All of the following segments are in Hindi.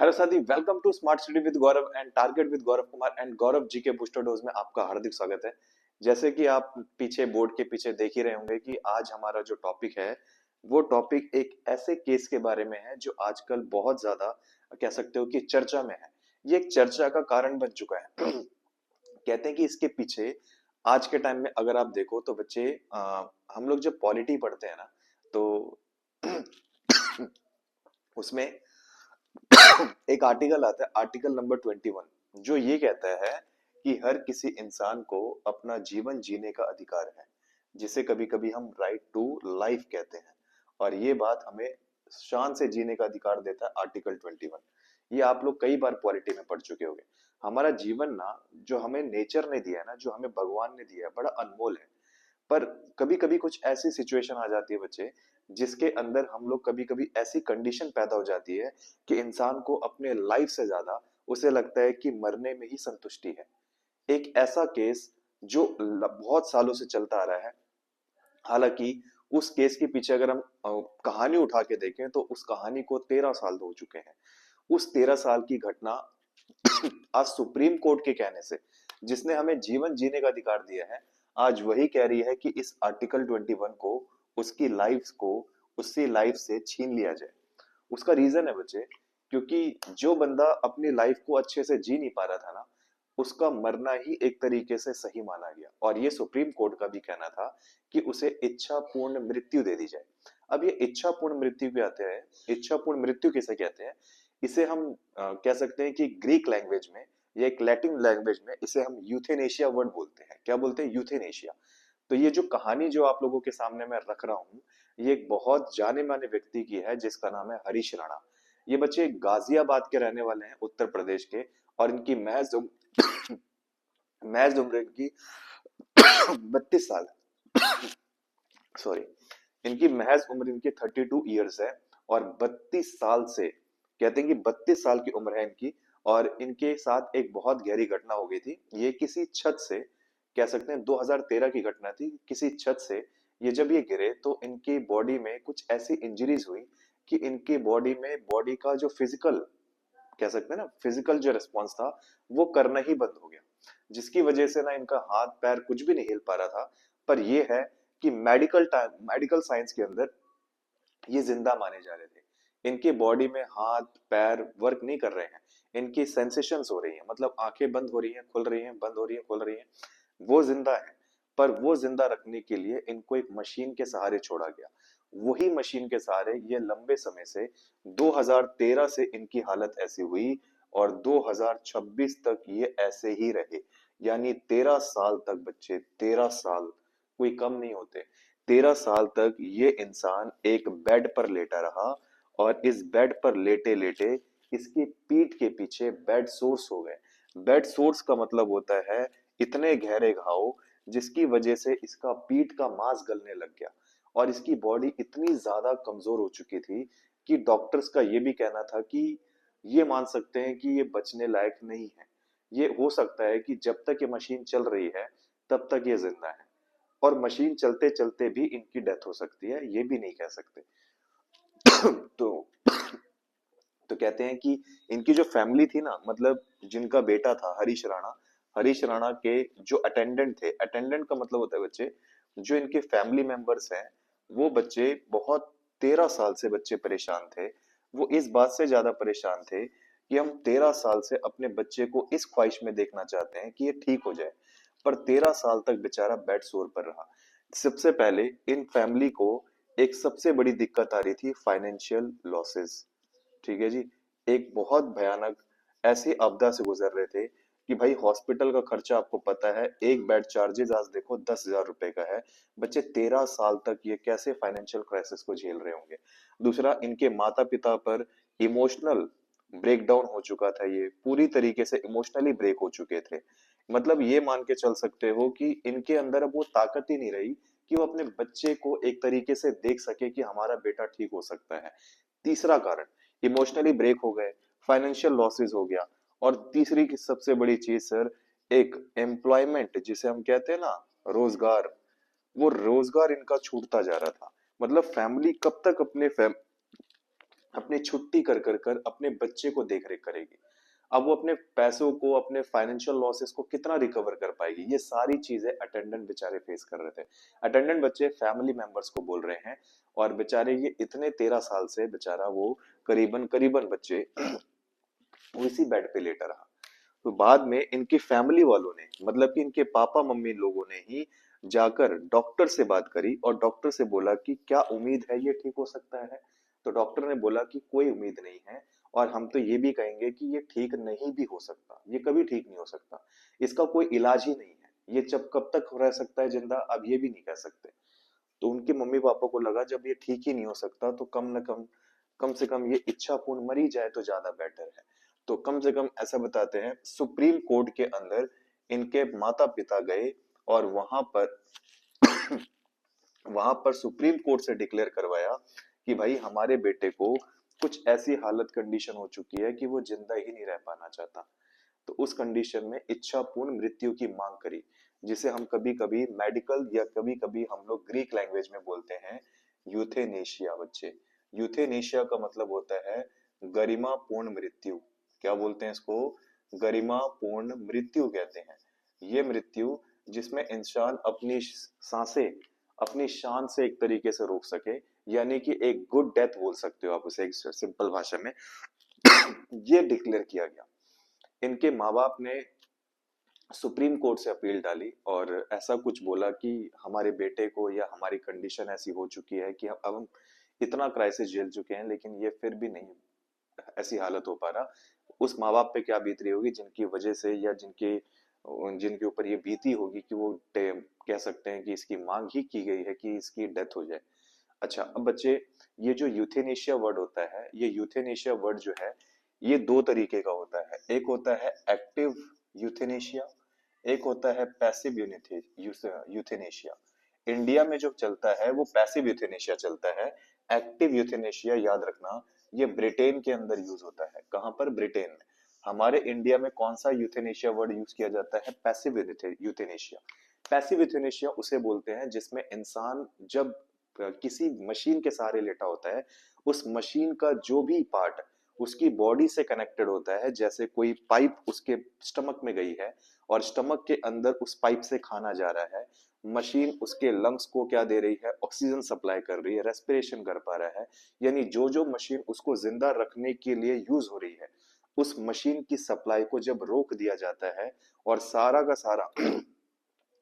हेलो साथी, welcome to smart city with Gaurav and target with Gaurav Kumar and Gaurav ji के बूस्टर डोज में आपका हार्दिक स्वागत है। जैसे कि आप पीछे बोर्ड के पीछे देख ही रहे होंगे कि आज हमारा जो टॉपिक है वो टॉपिक एक ऐसे केस के बारे में है जो आजकल बहुत ज्यादा कह सकते हो कि चर्चा में है। ये एक चर्चा का कारण बन चुका है। कहते हैं कि इसके पीछे आज के टाइम में अगर आप देखो तो बच्चे हम लोग जब पॉलिटी पढ़ते हैं ना तो उसमें एक आर्टिकल आता है, आर्टिकल नंबर 21, जो ये कहता है कि हर किसी इंसान को अपना जीवन जीने का अधिकार है, जिसे कभी कभी हम राइट टू लाइफ कहते हैं। और ये बात हमें शान से जीने का अधिकार देता है आर्टिकल 21। ये आप लोग कई बार पॉलिटी में पढ़ चुके होंगे। हमारा जीवन ना, जो हमें नेचर ने दिया है ना, जो हमें भगवान ने दिया है, बड़ा अनमोल है। पर कभी कभी कुछ ऐसी सिचुएशन आ जाती है बच्चे, जिसके अंदर हम लोग कभी कभी ऐसी कंडीशन पैदा हो जाती है कि इंसान को अपने लाइफ से ज्यादा उसे लगता है कि मरने में ही संतुष्टि है। एक ऐसा केस जो बहुत सालों से चलता आ रहा है। हालांकि उस केस के पीछे अगर हम कहानी उठा के देखें तो उस कहानी को 13 साल हो चुके हैं। उस 13 साल की घटना आज सुप्रीम कोर्ट के कहने से, जिसने हमें जीवन जीने का अधिकार दिया है, आज वही कह रही है कि इस आर्टिकल 21 को, उसकी लाइफ को, उसकी लाइफ से छीन लिया जाए। उसका रीजन है बच्चे, क्योंकि जो बंदा अपनी लाइफ को अच्छे से जी नहीं पा रहा था ना, उसका मरना ही एक तरीके से सही माना गया। और ये सुप्रीम कोर्ट का भी कहना था कि उसे इच्छा पूर्ण मृत्यु दे दी जाए। अब ये इच्छा पूर्ण मृत्यु भी आते हैं। इच्छा पूर्ण मृत्यु किसे कहते हैं? इसे हम कह सकते हैं कि ग्रीक लैंग्वेज में या एक लैटिन लैंग्वेज में इसे हम यूथेनेशिया वर्ड बोलते हैं। क्या बोलते हैं? यूथेनेशिया। तो ये जो कहानी जो आप लोगों के सामने मैं रख रहा हूँ, ये एक बहुत जाने माने व्यक्ति की है जिसका नाम है हरीश राणा। ये बच्चे गाजियाबाद के रहने वाले हैं, उत्तर प्रदेश के। और इनकी महज उम्र इनकी 32 साल। सॉरी, इनकी महज उम्र इनकी 32 ईयर्स है। और 32 साल से, कहते हैं कि 32 साल की उम्र है इनकी। और इनके साथ एक बहुत गहरी घटना हो गई थी। ये किसी छत से, कह सकते हैं 2013 की घटना थी, किसी छत से ये जब ये गिरे तो इनकी बॉडी में कुछ ऐसी इंजरीज हुई कि इनकी बॉडी में, बॉडी का जो फिजिकल, कह सकते हैं ना, फिजिकल जो रिस्पॉन्स था वो करना ही बंद हो गया। जिसकी वजह से ना इनका हाथ पैर कुछ भी नहीं हिल पा रहा था। पर ये है कि मेडिकल साइंस के अंदर ये जिंदा माने जा रहे थे। इनके बॉडी में हाथ पैर वर्क नहीं कर रहे हैं। इनकी सेंसेशंस हो रही हैं, मतलब आंखें बंद हो रही हैं, खुल रही हैं, बंद हो रही हैं, खुल रही हैं। वो जिंदा है। पर वो जिंदा रखने के लिए इनको एक मशीन के सहारे छोड़ा गया। वही मशीन के सहारे ये लंबे समय से, 2013 से इनकी हालत ऐसी हुई और 2026 तक ये ऐसे ही रहे। यानी 13 साल तक बच्चे, 13 साल कोई कम नहीं होते। 13 साल तक ये इंसान एक बेड पर लेटा रहा। और इस बेड पर लेटे लेटे इसकी पीठ के पीछे बेड सोर्स हो गए। बेड सोर्स का मतलब होता है इतने गहरे घाव, जिसकी वजह से इसका पीठ का मांस गलने लग गया। और इसकी बॉडी इतनी ज्यादा कमजोर हो चुकी थी कि डॉक्टर्स का ये भी कहना था कि ये मान सकते हैं कि ये बचने लायक नहीं है। ये हो सकता है कि जब तक ये मशीन चल रही है तब तक ये जिंदा है, और मशीन चलते चलते भी इनकी डेथ हो सकती है, ये भी नहीं कह सकते। तो तो कहते हैं कि इनकी जो फैमिली थी ना, मतलब जिनका बेटा था हरीश राणा, हरीश राणा के जो अटेंडेंट थे, अटेंडेंट का मतलब होता है बच्चे, जो इनके फैमिली मेंबर्स हैं, वो बच्चे बहुत, 13 साल से बच्चे परेशान थे। वो इस बात से ज्यादा परेशान थे कि हम 13 साल से अपने बच्चे को इस ख्वाहिश में देखना चाहते हैं कि ये ठीक हो जाए। पर 13 साल तक बेचारा बेड सोर पर रहा। सबसे पहले इन फैमिली को एक सबसे बड़ी दिक्कत आ रही थी, फाइनेंशियल लॉसेस। ठीक है जी। एक बहुत भयानक ऐसी आपदा से गुजर रहे थे कि भाई हॉस्पिटल का खर्चा आपको पता है, एक बेड चार्जेस आज देखो 10,000 रुपए का है। बच्चे 13 साल तक ये कैसे फाइनेंशियल क्राइसिस को झेल रहे होंगे। दूसरा, इनके माता पिता पर इमोशनल ब्रेकडाउन हो चुका था। ये पूरी तरीके से इमोशनली ब्रेक हो चुके थे। मतलब ये मान के चल सकते हो कि इनके अंदर अब वो ताकत ही नहीं रही कि वो अपने बच्चे को एक तरीके से देख सके कि हमारा बेटा ठीक हो सकता है। तीसरा कारण, इमोशनली ब्रेक हो गए, फाइनेंशियल लॉसेस हो गया। और तीसरी की सबसे बड़ी चीज सर, एक एम्प्लॉयमेंट जिसे हम कहते हैं ना, रोजगार, वो रोजगार इनका छूटता जा रहा था। मतलब फैमिली कब तक अपने अपनी छुट्टी कर कर कर अपने बच्चे को देख रेख करेगी। अब वो अपने पैसों को, अपने फाइनेंशियल लॉसेस को कितना रिकवर कर पाएगी? ये सारी चीजें अटेंडेंट बेचारे फेस कर रहे थे। अटेंडेंट बच्चे फैमिली मेंबर्स को बोल रहे हैं, और बेचारे ये इतने 13 साल से बेचारा वो करीबन करीबन बच्चे वो इसी बेड पे लेटा रहा। तो बाद में इनकी फैमिली वालों ने, मतलब कि इनके पापा मम्मी लोगों ने ही जाकर डॉक्टर से बात करी, और डॉक्टर से बोला कि क्या उम्मीद है ये ठीक हो सकता है? तो डॉक्टर ने बोला कि कोई उम्मीद नहीं है, और हम तो ये भी कहेंगे कि ये ठीक नहीं भी हो सकता, ये कभी ठीक नहीं हो सकता, इसका कोई इलाज ही नहीं है, ये जब कब तक रह सकता है जिंदा, अब ये भी नहीं कह सकते। तो उनके मम्मी पापा को लगा जब ये ठीक ही नहीं हो सकता, तो कम से कम ये इच्छा पूर्ण मरी जाए तो ज्यादा बेटर है। तो कम से कम ऐसा बताते हैं, सुप्रीम कोर्ट के अंदर इनके माता पिता गए, और वहां पर सुप्रीम कोर्ट से डिक्लेयर करवाया कि भाई हमारे बेटे को कुछ ऐसी हालत कंडीशन हो चुकी है कि वो जिंदा ही नहीं रह पाना चाहता। तो उस कंडीशन में इच्छापूर्ण मृत्यु की मांग करी, जिसे हम कभी कभी मेडिकल या कभी कभी हम लोग ग्रीक लैंग्वेज में बोलते हैं यूथेनेशिया। बच्चे, यूथेनेशिया का मतलब होता है गरिमा पूर्ण मृत्यु। क्या बोलते हैं इसको? गरिमा पूर्ण मृत्यु कहते हैं। ये मृत्यु जिसमें इंसान अपनी सांसें अपनी शान से एक तरीके से रोक सके, यानी कि एक गुड डेथ बोल सकते हो आप उसे एक सिंपल भाषा में। ये डिक्लेयर किया गया। इनके माँ बाप ने सुप्रीम कोर्ट से अपील डाली, और ऐसा कुछ बोला कि हमारे बेटे को, या हमारी कंडीशन ऐसी हो चुकी है कि अब हम इतना क्राइसिस झेल चुके हैं, लेकिन ये फिर भी नहीं ऐसी हालत हो पा रहा। उस माँ बाप पे क्या बीत रही होगी जिनकी वजह से, या जिनके जिनके ऊपर ये बीती होगी कि वो कह सकते हैं कि इसकी मांग ही की गई है कि इसकी डेथ हो जाए। अच्छा, अब बच्चे, ये जो यूथेनेशिया वर्ड होता है, ये यूथेनेशिया वर्ड जो है, ये दो तरीके का होता है। एक होता है एक्टिव यूथेनेशिया, एक होता है पैसिव यूथेनेशिया। इंडिया में जो चलता है वो पैसिव यूथेनेशिया चलता है। एक्टिव यूथेनेशिया याद रखना, ये ब्रिटेन के अंदर यूज होता है। कहां पर? ब्रिटेन में। हमारे इंडिया में कौन सा यूथेनेशिया वर्ड यूज किया जाता है? Passive euthanasia. पैसिव यूथेनेशिया उसे बोलते हैं जिसमें इंसान जब किसी मशीन के सहारे लेटा होता है, उस मशीन का जो भी पार्ट उसकी बॉडी से कनेक्टेड होता है, जैसे कोई पाइप उसके स्टमक में गई है, और स्टमक के अंदर उस पाइप से खाना जा रहा है, मशीन उसके लंग्स को क्या दे रही है? ऑक्सीजन सप्लाई कर रही है, रेस्पिरेशन कर पा रहा है। यानी जो जो मशीन उसको जिंदा रखने के लिए यूज हो रही है, उस मशीन की सप्लाई को जब रोक दिया जाता है, और सारा का सारा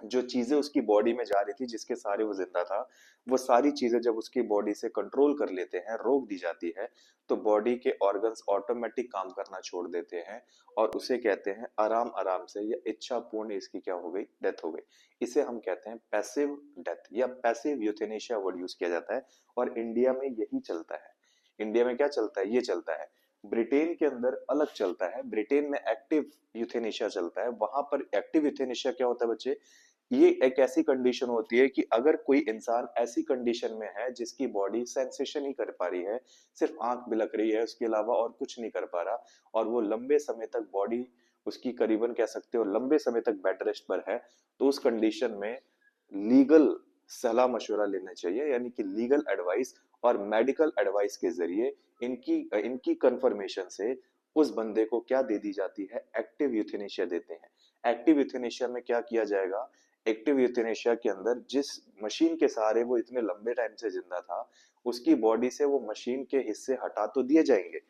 जो चीजें उसकी बॉडी में जा रही थी जिसके सहारे वो जिंदा था, वो सारी चीजें जब उसकी बॉडी से कंट्रोल कर लेते हैं, रोक दी जाती है, तो बॉडी के ऑर्गन्स ऑटोमेटिक काम करना छोड़ देते हैं, और उसे कहते हैं आराम आराम से, या इच्छा पूर्ण इसकी क्या हो गई? डेथ हो गई। इसे हम कहते हैं पैसिव डेथ, या पैसिव यूथेनेशिया वर्ड यूज किया जाता है। और इंडिया में यही चलता है। इंडिया में क्या चलता है? ये चलता है। ब्रिटेन के अंदर अलग चलता है। ब्रिटेन में एक्टिव यूथेनेशिया चलता है। वहां पर एक्टिव यूथेनेशिया क्या होता है बच्चे? ये एक ऐसी कंडीशन होती है कि अगर कोई इंसान ऐसी कंडीशन में है जिसकी बॉडी सेंसेशन ही कर पा रही है, सिर्फ आंख बिलक रही है, उसके अलावा और कुछ नहीं कर पा रहा, और वो लंबे समय तक बॉडी उसकी करीबन कह सकते हो लंबे समय तक बेड रेस्ट पर है, तो उस कंडीशन में लीगल सलाह मशवरा लेना चाहिए, यानी कि लीगल एडवाइस और मेडिकल एडवाइस के जरिए इनकी इनकी कंफर्मेशन से उस बंदे को क्या दे दी जाती है? एक्टिव यूथेनेशिया देते हैं। एक्टिव यूथेनेशिया में क्या किया जाएगा? एक्टिव यूथेनेशिया के अंदर जिस मशीन के सहारे वो इतने लंबे टाइम से जिंदा था, उसकी बॉडी से वो मशीन के हिस्से हटा तो दिए जाएंगे,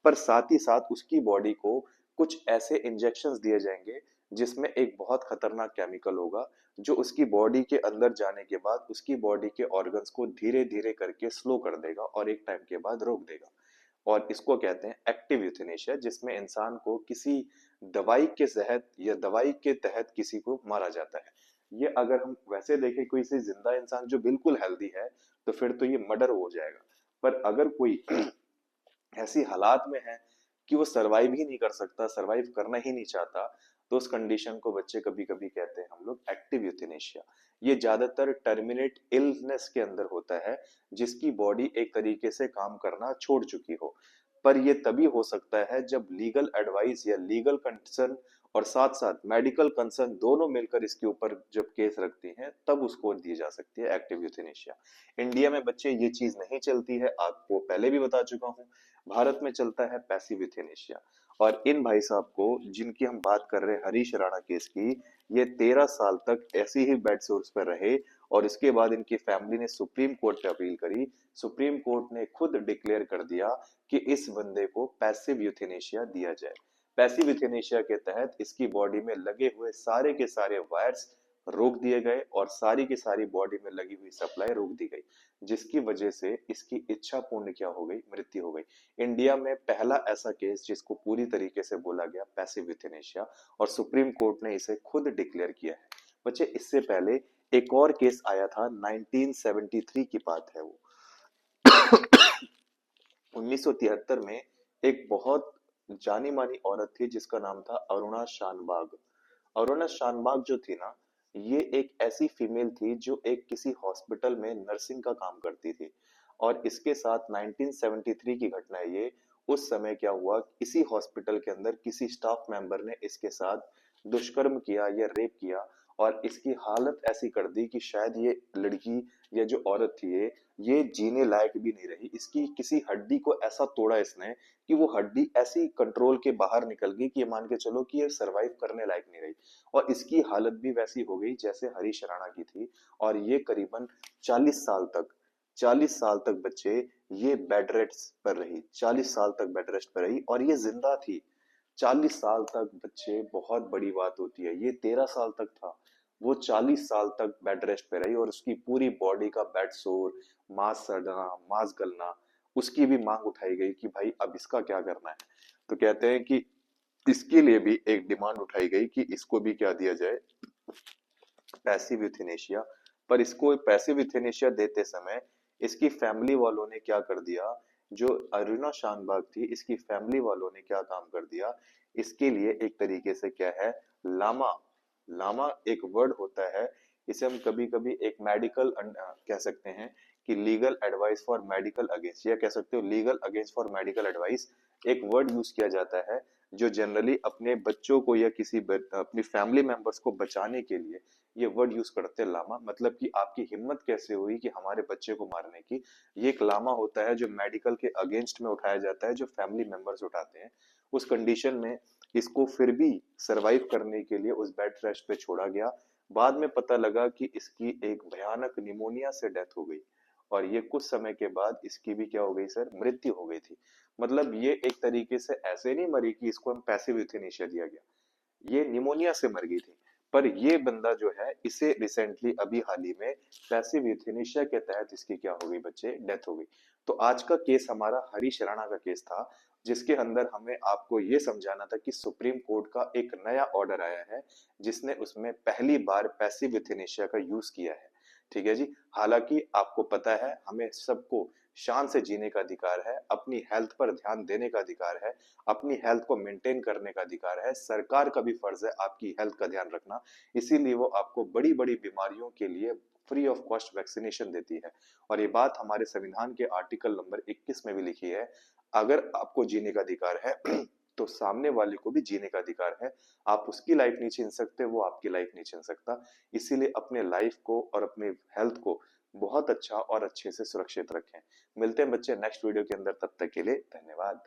पर साथ ही साथ उसकी बॉडी को कुछ ऐसे इंजेक्शंस दिए जाएंगे जिसमें एक बहुत खतरनाक केमिकल होगा, जो उसकी बॉडी के अंदर जाने के बाद उसकी बॉडी के ऑर्गन्स को धीरे धीरे करके स्लो कर देगा, और एक टाइम के बाद रोक देगा। और इसको कहते हैं एक्टिव यूथेनेशिया, जिसमें इंसान को किसी दवाई के तहत, या दवाई के तहत किसी को मारा जाता है। ये अगर हम वैसे देखें कोई से जिंदा इंसान जो बिल्कुल हेल्दी है, तो फिर तो ये मर्डर हो जाएगा। पर अगर कोई ऐसी हालात में है कि वो सरवाइव ही नहीं कर सकता, सरवाइव करना ही नहीं चाहता, तो उस कंडीशन को बच्चे कभी कभी कहते हैं हम लोग एक्टिव यूथेनेशिया। ये ज्यादातर टर्मिनेट इलनेस के अंदर होता है, जिसकी बॉडी एक तरीके से काम करना छोड़ चुकी हो। पर ये तभी हो सकता है जब लीगल एडवाइस या लीगल कंसर्न और साथ साथ मेडिकल कंसर्न दोनों मिलकर इसके ऊपर जब केस रखती हैं तब उसको दी जा सकती है एक्टिव यूथेनेशिया। इंडिया में बच्चे ये चीज नहीं चलती है, आपको पहले भी बता चुका हूँ। भारत में चलता है पैसिव यूथेनेशिया। और इन भाई साहब को, जिनकी हम बात कर रहे हैं हरीश राणा केस की, ये 13 साल तक ऐसी ही बेड सोर्स पर रहे। और इसके बाद इनकी फैमिली ने सुप्रीम कोर्ट पे अपील करी। सुप्रीम कोर्ट ने खुद डिक्लेयर कर दिया कि इस बंदे को पैसिव यूथेनेशिया दिया जाए। पैसिव यूथेनेशिया के तहत इसकी बॉडी में लगे हुए सारे के सारे वायर्स रोक दिए गए और सारी की सारी बॉडी में लगी हुई सप्लाई रोक दी गई, जिसकी वजह से इसकी इच्छा पूर्ण क्या हो गई, मृत्यु हो गई। इंडिया में पहला ऐसा केस जिसको पूरी तरीके से बोला गया पैसिव यूथेनेशिया, और सुप्रीम कोर्ट ने इसे खुद डिक्लेयर किया है। बच्चे इससे पहले एक और केस आया था, 1973 की बात है वो। 1973 में एक बहुत जानी मानी औरत थी जिसका नाम था अरुणा शानबाग। अरुणा शानबाग जो थी ना, ये एक ऐसी फीमेल थी जो एक किसी हॉस्पिटल में नर्सिंग का काम करती थी। और इसके साथ 1973 की घटना है ये। उस समय क्या हुआ, इसी हॉस्पिटल के अंदर किसी स्टाफ मेंबर ने इसके साथ दुष्कर्म किया या रेप किया, और इसकी हालत ऐसी कर दी कि शायद ये लड़की या जो औरत थी ये जीने लायक भी नहीं रही। इसकी किसी हड्डी को ऐसा तोड़ा इसने कि वो हड्डी ऐसी कंट्रोल के बाहर निकल गई कि ये मान के चलो कि ये सरवाइव करने लायक नहीं रही। और इसकी हालत भी वैसी हो गई जैसे हरीश राणा की थी। और ये करीबन 40 साल तक, 40 साल तक बच्चे ये बेड रेस्ट पर रही, 40 साल तक बेड रेस्ट पर रही और ये जिंदा थी। 40 साल तक बच्चे, बहुत बड़ी बात होती है। ये 13 साल तक था, वो 40 साल तक बेड रेस्ट पे रही और उसकी पूरी बॉडी का बेड सोर, मांस सड़ना, मांस गलना, उसकी भी मांग उठाई गई कि भाई अब इसका क्या करना है। तो कहते हैं कि इसके लिए भी एक डिमांड उठाई गई कि इसको भी क्या दिया जाए, पैसिव यूथेनेशिया। पर इसको पैसिव यूथेनेशिया देते समय इसकी फैमिली वालों ने क्या कर दिया, जो अरुणा शानबाग थी इसकी फैमिली वालों ने क्या काम कर दिया, इसके लिए एक तरीके से क्या है, लामा, लामा एक वर्ड होता है, इसे हम कभी कभी एक मेडिकल कह सकते हैं कि legal advice for medical against, या कह सकते हो legal against for medical advice. एक वर्ड यूज किया जाता है जो जनरली अपने बच्चों को या किसी अपनी फैमिली मेंबर्स को बचाने के लिए ये वर्ड यूज करते हैं, लामा। मतलब कि आपकी हिम्मत कैसे हुई कि हमारे बच्चे को मारने की। ये एक लामा होता है जो मेडिकल के अगेंस्ट में उठाया जाता है, जो फैमिली मेंबर्स उठाते हैं। उस कंडीशन में इसको फिर भी सरवाइव करने के लिए उस बेड रेस्ट पे छोड़ा गया। बाद में पता लगा कि इसकी एक भयानक निमोनिया से डेथ हो गई, और ये कुछ समय के बाद इसकी भी क्या हो गई सर, मृत्यु हो गई थी। मतलब ये एक तरीके से ऐसे नहीं मरी कि इसको हम पैसिव यूथेनेशिया दिया गया, ये निमोनिया से मर गई थी। पर ये बंदा जो है, इसे रिसेंटली अभी हाल ही में पैसिव यूथेनेशिया के तहत इसकी क्या हो गई बच्चे, डेथ हो गई। तो आज का केस हमारा हरीश राणा का केस था, जिसके अंदर हमें आपको ये समझाना था कि सुप्रीम कोर्ट का एक नया ऑर्डर आया है जिसने उसमें पहली बार पैसिव यूथेनेशिया का यूज किया है। ठीक है जी। हालांकि आपको पता है हमें सबको शान से जीने का अधिकार है, अपनी हेल्थ पर ध्यान देने का अधिकार है, अपनी हेल्थ को मेंटेन करने का अधिकार है। सरकार का भी फर्ज है आपकी हेल्थ का ध्यान रखना। इसीलिए वो आपको बड़ी बड़ी बीमारियों के लिए फ्री ऑफ कॉस्ट वैक्सीनेशन देती है। और ये बात हमारे संविधान के आर्टिकल नंबर 21 में भी लिखी है, अगर आपको जीने का अधिकार है तो सामने वाले को भी जीने का अधिकार है। आप उसकी लाइफ नहीं छीन सकते, वो आपकी लाइफ नहीं छीन सकता। इसीलिए अपने लाइफ को और अपने हेल्थ को बहुत अच्छा और अच्छे से सुरक्षित रखें। मिलते हैं बच्चे नेक्स्ट वीडियो के अंदर, तब तक के लिए धन्यवाद।